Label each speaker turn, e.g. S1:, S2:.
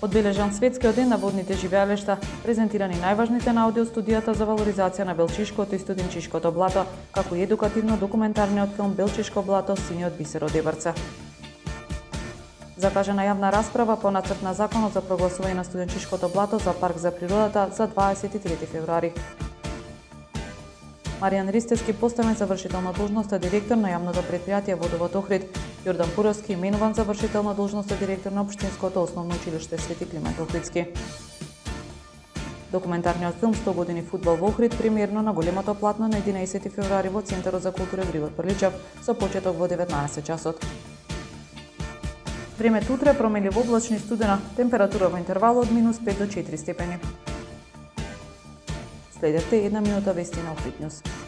S1: Одбележан светскиот ден на водните живеалишта, презентирани најважните наоди од студијата за валоризација на Белчишкото и Студенчишкото блато, како и едукативно-документарниот филм Белчишко блато, синиот бисер од Ебрце. Закажана јавна расправа по нацрт на законот за прогласување на Студенчишкото блато за парк за природата за 23 февруари. Маријан Ристевски поставен за вршител на должноста директор на јавното претпријатие Водовод Охрид. Јордан Пуровски именуван за вршител на должноста директор на Општинското основно училиште Свети Климент Охридски. Документарниот филм 100 години фудбал во Охрид премиерно на големото платно на 11 февруари во Центарот за култура Григор Прличев со почеток во 19 часот. Времето утре променливо облачно и студена, температура во интервал од -5 до 4 степени. Следете една минута вести на Охрид Нјуз.